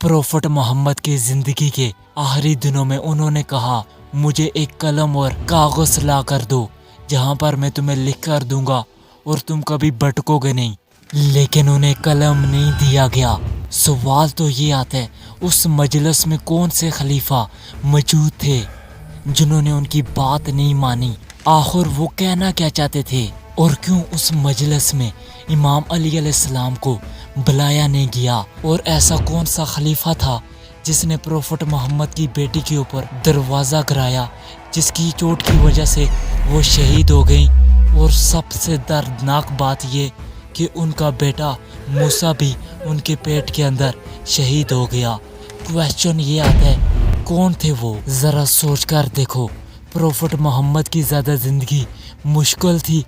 Prophet Mohammad की जिंदगी के आखिरी दिनों में उन्होंने कहा, मुझे एक कलम और कागज ला कर दो जहाँ पर मैं तुम्हें लिख कर दूंगा और तुम कभी भटकोगे नहीं। लेकिन उन्हें कलम नहीं दिया गया। सवाल तो ये आता है, उस मजलिस में कौन से खलीफा मौजूद थे जिन्होंने उनकी बात नहीं मानी? आखिर वो कहना क्या चाहते थे और क्यों उस मजलिस में इमाम अली अलैहिस्सलाम को बुलाया नहीं गया? और ऐसा कौन सा खलीफा था जिसने प्रोफेट मोहम्मद की बेटी के ऊपर दरवाज़ा गिराया, जिसकी चोट की वजह से वो शहीद हो गई? और सबसे दर्दनाक बात ये कि उनका बेटा मूसा भी उनके पेट के अंदर शहीद हो गया। क्वेश्चन ये आता है, कौन थे वो? ज़रा सोच कर देखो, प्रोफेट मोहम्मद की ज़्यादा ज़िंदगी मुश्किल थी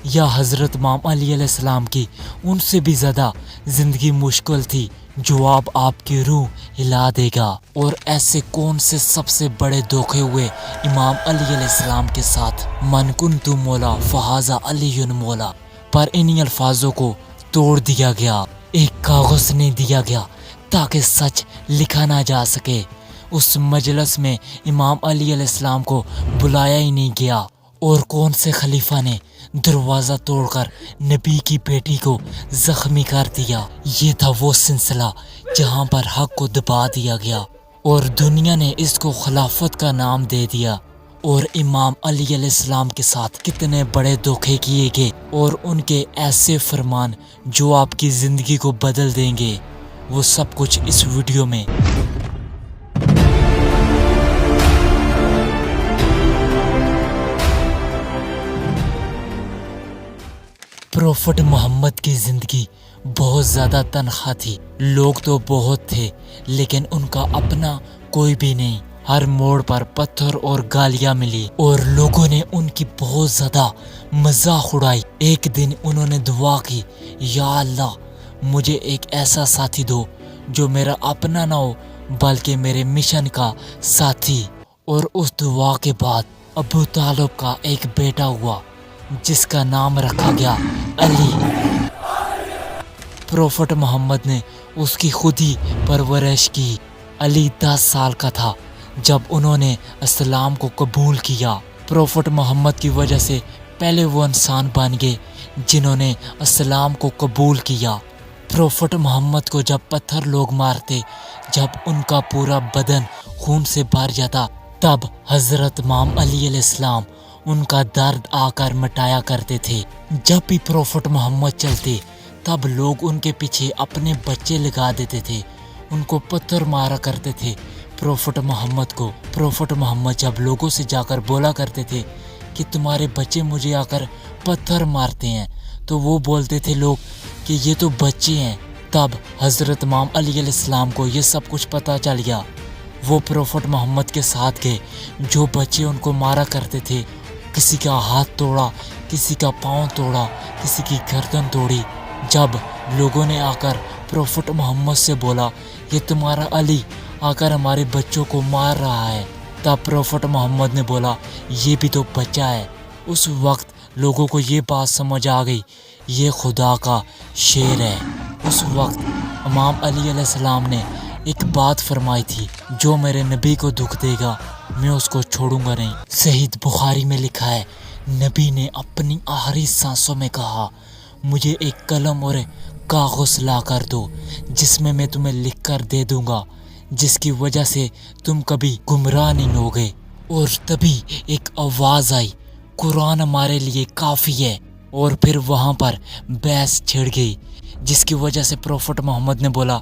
या हज़रत इमाम अली अलैहिस्सलाम की उनसे भी ज़्यादा ज़िंदगी मुश्किल थी? जवाब आपकी रूह हिला देगा। और ऐसे कौन से सबसे बड़े धोखे हुए इमाम अली अलैहिस्सलाम के साथ? मन कुन्तु मौला फहाजा अलीयुन मौला। पर इन्हीं अल्फाजों को तोड़ दिया गया, एक कागज नहीं दिया गया ताकि सच लिखा ना जा सके। उस मजलिस में इमाम अली अलैहिस्सलाम को बुलाया ही नहीं गया। और कौन से खलीफा ने दरवाज़ा तोड़कर नबी की बेटी को जख्मी कर दिया? ये था वो सिलसिला जहाँ पर हक को दबा दिया गया और दुनिया ने इसको खिलाफत का नाम दे दिया। और इमाम अली अलैहिस्सलाम के साथ कितने बड़े धोखे किए गए और उनके ऐसे फरमान जो आपकी ज़िंदगी को बदल देंगे, वो सब कुछ इस वीडियो में। प्रोफेट मोहम्मद की ज़िंदगी बहुत ज़्यादा तनख्वाह थी। लोग तो बहुत थे लेकिन उनका अपना कोई भी नहीं। हर मोड़ पर पत्थर और गालियाँ मिली और लोगों ने उनकी बहुत ज़्यादा मजाक उड़ाई। एक दिन उन्होंने दुआ की, या अल्लाह मुझे एक ऐसा साथी दो जो मेरा अपना ना हो बल्कि मेरे मिशन का साथी। और उस दुआ के बाद अबू तालिब का एक बेटा हुआ जिसका नाम रखा गया अली। प्रोफेट मोहम्मद ने उसकी खुद ही परवरिश की। अली 10 साल का था जब उन्होंने इस्लाम को कबूल किया। प्रोफेट मोहम्मद की वजह से पहले वो इंसान बन गए जिन्होंने इस्लाम को कबूल किया। प्रोफेट मोहम्मद को जब पत्थर लोग मारते, जब उनका पूरा बदन खून से भर जाता, तब हज़रत इमाम अली अलैहिस्सलाम उनका दर्द आकर मिटाया करते थे। जब भी प्रोफेट मोहम्मद चलते तब लोग उनके पीछे अपने बच्चे लगा देते थे, उनको पत्थर मारा करते थे प्रोफेट मोहम्मद को। प्रोफेट मोहम्मद जब लोगों से जाकर बोला करते थे कि तुम्हारे बच्चे मुझे आकर पत्थर मारते हैं, तो वो बोलते थे लोग कि ये तो बच्चे हैं। तब हज़रत इमाम अली अलैहिस्सलाम को ये सब कुछ पता चल गया। वो प्रोफेट मोहम्मद के साथ गए, जो बच्चे उनको मारा करते थे, किसी का हाथ तोड़ा, किसी का पाँव तोड़ा, किसी की गर्दन तोड़ी। जब लोगों ने आकर प्रोफेट मोहम्मद से बोला, ये तुम्हारा अली आकर हमारे बच्चों को मार रहा है, तब प्रोफेट मोहम्मद ने बोला, ये भी तो बच्चा है। उस वक्त लोगों को ये बात समझ आ गई, ये खुदा का शेर है। उस वक्त इमाम अली अलैहिस्सलाम ने एक बात फरमाई थी, जो मेरे नबी को दुख देगा मैं उसको छोड़ूंगा नहीं। सहीह बुखारी में लिखा है, नबी ने अपनी आखिरी सांसों में कहा, मुझे एक कलम और कागज ला कर दो जिसमें मैं तुम्हें लिख कर दे दूंगा, जिसकी वजह से तुम कभी गुमराह नहीं होगे। और तभी एक आवाज़ आई, कुरान हमारे लिए काफ़ी है। और फिर वहाँ पर बहस छिड़ गई, जिसकी वजह से प्रोफेट मोहम्मद ने बोला,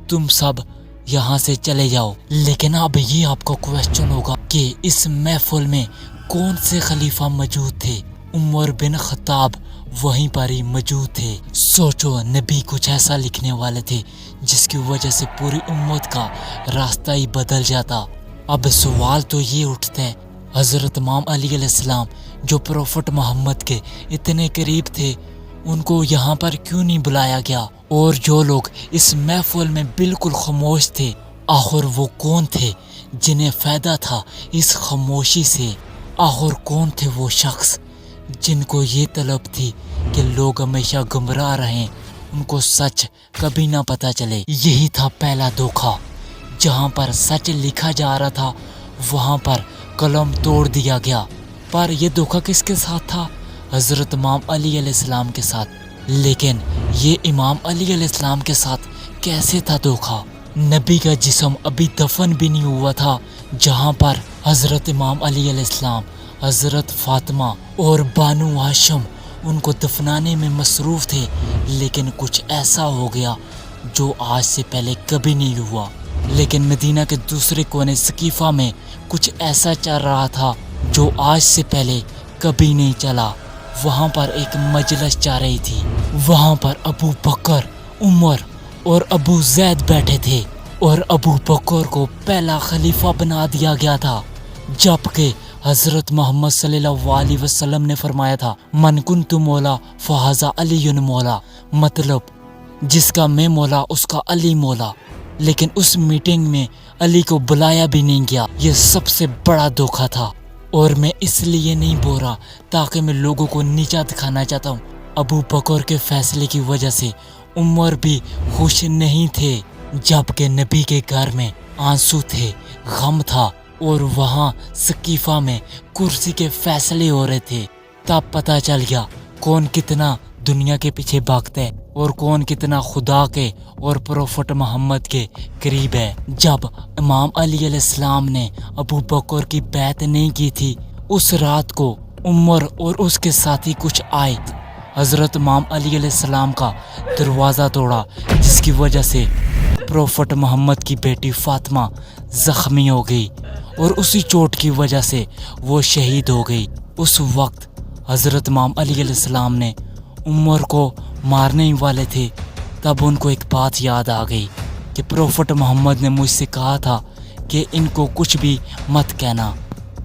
तुम सब यहाँ से चले जाओ। लेकिन अब ये आपका क्वेश्चन होगा कि इस महफिल में कौन से खलीफा मौजूद थे? उमर बिन खत्ताब वहीं पर ही मौजूद थे। सोचो, नबी कुछ ऐसा लिखने वाले थे जिसकी वजह से पूरी उम्मत का रास्ता ही बदल जाता। अब सवाल तो ये उठता है, हज़रत इमाम अली अलैहिस्सलाम जो प्रोफेट मोहम्मद के इतने करीब थे, उनको यहाँ पर क्यों नहीं बुलाया गया? और जो लोग इस महफिल में बिल्कुल खामोश थे, आखिर वो कौन थे जिन्हें फ़ायदा था इस खामोशी से? आखिर कौन थे वो शख्स जिनको ये तलब थी कि लोग हमेशा गुमराह रहें, उनको सच कभी ना पता चले? यही था पहला धोखा जहां पर सच लिखा जा रहा था वहां पर कलम तोड़ दिया गया। पर यह धोखा किसके साथ था? हजरत इमाम अली अलैहिस्सलाम के साथ। लेकिन ये इमाम अली अलैहिस्सलाम के साथ कैसे था धोखा? नबी का जिस्म अभी दफन भी नहीं हुआ था, जहां पर हजरत इमाम अली अलैहिस्सलाम, हजरत फातिमा और बानू हाशिम उनको दफनाने में मसरूफ थे। लेकिन कुछ ऐसा हो गया जो आज से पहले कभी नहीं हुआ। लेकिन मदीना के दूसरे कोने सकीफा में कुछ ऐसा चल रहा था जो आज से पहले कभी नहीं चला। वहाँ पर एक मजलिस जा रही थी। वहाँ पर अबू बकर, उमर और अबू जैद बैठे थे और अबू बकर को पहला खलीफा बना दिया गया था, जबकि हजरत मोहम्मद सल्लल्लाहु अलैहि वसल्लम ने फरमाया था मन कुन्तु मौला फहाजा अली मौला, मतलब जिसका मैं मौला उसका अली मौला। लेकिन उस मीटिंग में अली को बुलाया भी नहीं गया। यह सबसे बड़ा धोखा था। और मैं इसलिए नहीं बोल रहा ताकि मैं लोगों को नीचा दिखाना चाहता हूँ। अबू बकर के फैसले की वजह से उमर भी खुश नहीं थे, जबकि नबी के घर में आंसू थे, गम था और वहाँ सकीफा में कुर्सी के फैसले हो रहे थे। तब पता चल गया कौन कितना दुनिया के पीछे भागता है और कौन कितना खुदा के और प्रोफेट मोहम्मद के करीब है। जब इमाम अली अलैहिस्सलाम ने अबू बकर की बैत नहीं की थी, उस रात को उमर और उसके साथी कुछ आए, हजरत इमाम अली अलैहिस्सलाम का दरवाज़ा तोड़ा, जिसकी वजह से प्रोफेट मोहम्मद की बेटी फातिमा जख्मी हो गई और उसी चोट की वजह से वो शहीद हो गई। उस वक्त हजरत इमाम अली अलैहिस्सलाम ने उमर को मारने ही वाले थे, तब उनको एक बात याद आ गई कि प्रोफेट मोहम्मद ने मुझसे कहा था कि इनको कुछ भी मत कहना।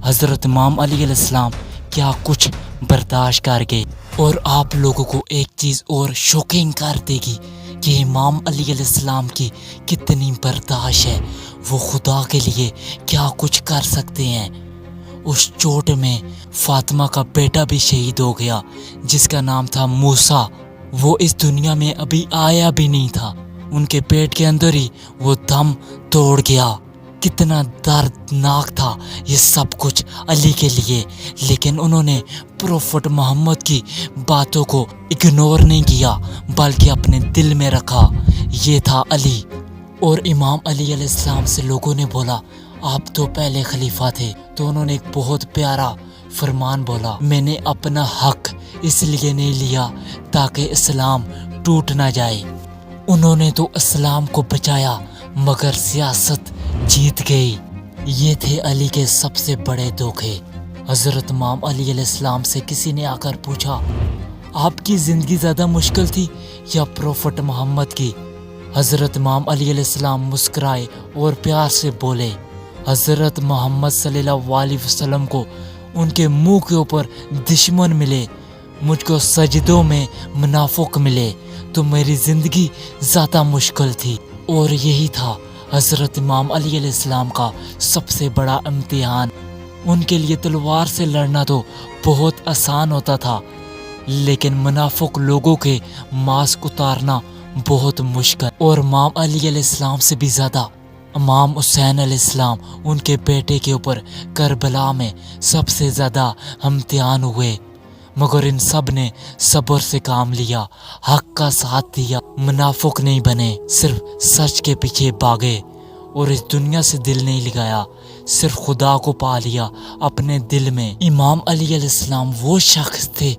हजरत इमाम अली अलैहिस्सलाम क्या कुछ बर्दाश्त कर गए। और आप लोगों को एक चीज़ और शॉकिंग कर देगी कि इमाम अली अलैहिस्सलाम की कितनी बर्दाश्त है। वो खुदा के लिए क्या कुछ कर सकते हैं। उस चोट में फातिमा का बेटा भी शहीद हो गया, जिसका नाम था मूसा। वो इस दुनिया में अभी आया भी नहीं था, उनके पेट के अंदर ही वो दम तोड़ गया। कितना दर्दनाक था ये सब कुछ अली के लिए। लेकिन उन्होंने प्रोफेट मोहम्मद की बातों को इग्नोर नहीं किया, बल्कि अपने दिल में रखा। ये था अली। और इमाम अली अलैहिस्सलाम से लोगों ने बोला आप तो पहले खलीफा थे, तो उन्होंने एक बहुत प्यारा फरमान बोला, मैंने अपना हक इसलिए नहीं लिया ताकि इस्लाम टूट ना जाए। उन्होंने तो इस्लाम को बचाया मगर सियासत जीत गई। ये थे अली के सबसे बड़े धोखे। हजरत इमाम अली अलैहिस्सलाम से किसी ने आकर पूछा आपकी ज़िंदगी ज़्यादा मुश्किल थी या प्रोफेट मोहम्मद की? हजरत इमाम अली अलैहिस्सलाम मुस्कुराए और प्यार से बोले हजरत मोहम्मद सल्लल्लाहु अलैहि वसल्लम को उनके मुंह के ऊपर दुश्मन मिले, मुझको सजदों में मुनाफिक मिले, तो मेरी ज़िंदगी ज़्यादा मुश्किल थी। और यही था हजरत इमाम अली अलैहिस्सलाम का सबसे बड़ा इम्तिहान। उनके लिए तलवार से लड़ना तो बहुत आसान होता था, लेकिन मुनाफिक लोगों के मास्क उतारना बहुत मुश्किल। और इमाम अली अलैहिस्सलाम से भी ज़्यादा इमाम हुसैन अलैहिस्सलाम, उनके बेटे के ऊपर करबला में सबसे ज़्यादा इम्तिहान हुए, मगर इन सब ने सब्र से काम लिया, हक का साथ दिया, मुनाफिक नहीं बने, सिर्फ सच के पीछे भागे और इस दुनिया से दिल नहीं लगाया, सिर्फ खुदा को पा लिया अपने दिल में। इमाम अली अलैहिस्सलाम वो शख्स थे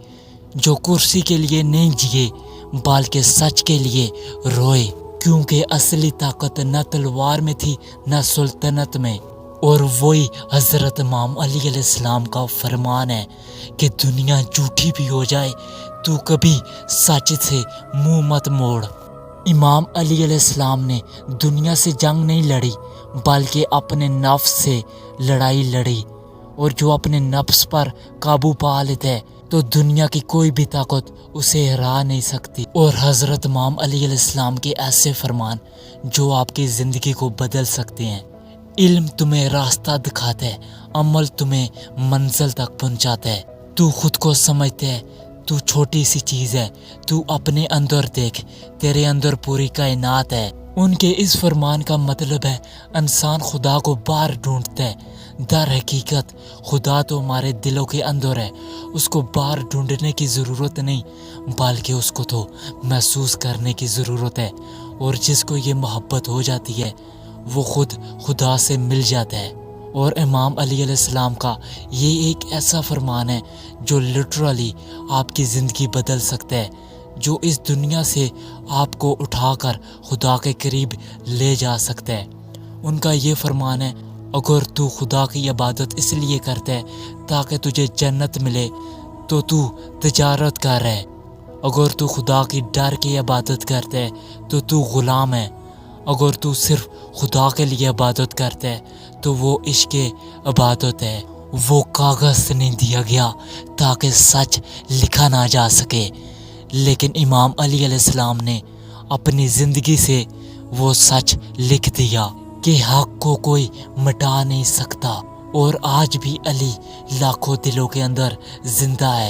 जो कुर्सी के लिए नहीं जिए बल्कि सच के लिए रोए, क्योंकि असली ताकत न तलवार में थी न सुल्तनत में। और वही हजरत इमाम अली अलैहिस्सलाम का फरमान है कि दुनिया झूठी भी हो जाए तू कभी सच से मुंह मत मोड़। इमाम अली अलैहिस्सलाम ने दुनिया से जंग नहीं लड़ी बल्कि अपने नफ्स से लड़ाई लड़ी, और जो अपने नफ्स पर काबू पा लेता है तो दुनिया की कोई भी ताकत उसे हरा नहीं सकती। और हजरत इमाम अली अलैहिस्सलाम के ऐसे फरमान जो आपकी ज़िंदगी को बदल सकते हैं। इल्म तुम्हें रास्ता दिखाता है, अमल तुम्हें मंजिल तक पहुंचाता है। तू खुद को समझता है तू छोटी सी चीज़ है, तू अपने अंदर देख, तेरे अंदर पूरी कायनात है। ان کے اس فرمان کا مطلب ہے انسان خدا کو باہر ڈھونڈتا ہے، در حقیقت خدا تو ہمارے دلوں کے اندر ہے، اس کو باہر ڈھونڈنے کی ضرورت نہیں بلکہ اس کو تو محسوس کرنے کی ضرورت ہے، اور جس کو یہ محبت ہو جاتی ہے وہ خود خدا سے مل جاتا ہے۔ اور امام علی علیہ السلام کا یہ ایک ایسا فرمان ہے جو لٹرلی آپ کی زندگی بدل سکتا ہے، جو اس دنیا سے آپ کو اٹھا کر خدا کے قریب لے جا سکتا ہے۔ ان کا یہ فرمان ہے، اگر تو خدا کی عبادت اس لیے کرتا ہے تاکہ تجھے جنت ملے تو تو تجارت کر رہا ہے، اگر تو خدا کی ڈر کی عبادت کرتا ہے تو تو غلام ہے، اگر تو صرف خدا کے لیے عبادت کرتا ہے تو وہ عشق عبادت ہے۔ وہ کاغذ سے نہیں دیا گیا تاکہ سچ لکھا نہ جا سکے، لیکن امام علی علیہ السلام نے اپنی زندگی سے وہ سچ لکھ دیا کہ حق کو کوئی مٹا نہیں سکتا، اور آج بھی علی لاکھوں دلوں کے اندر زندہ ہے۔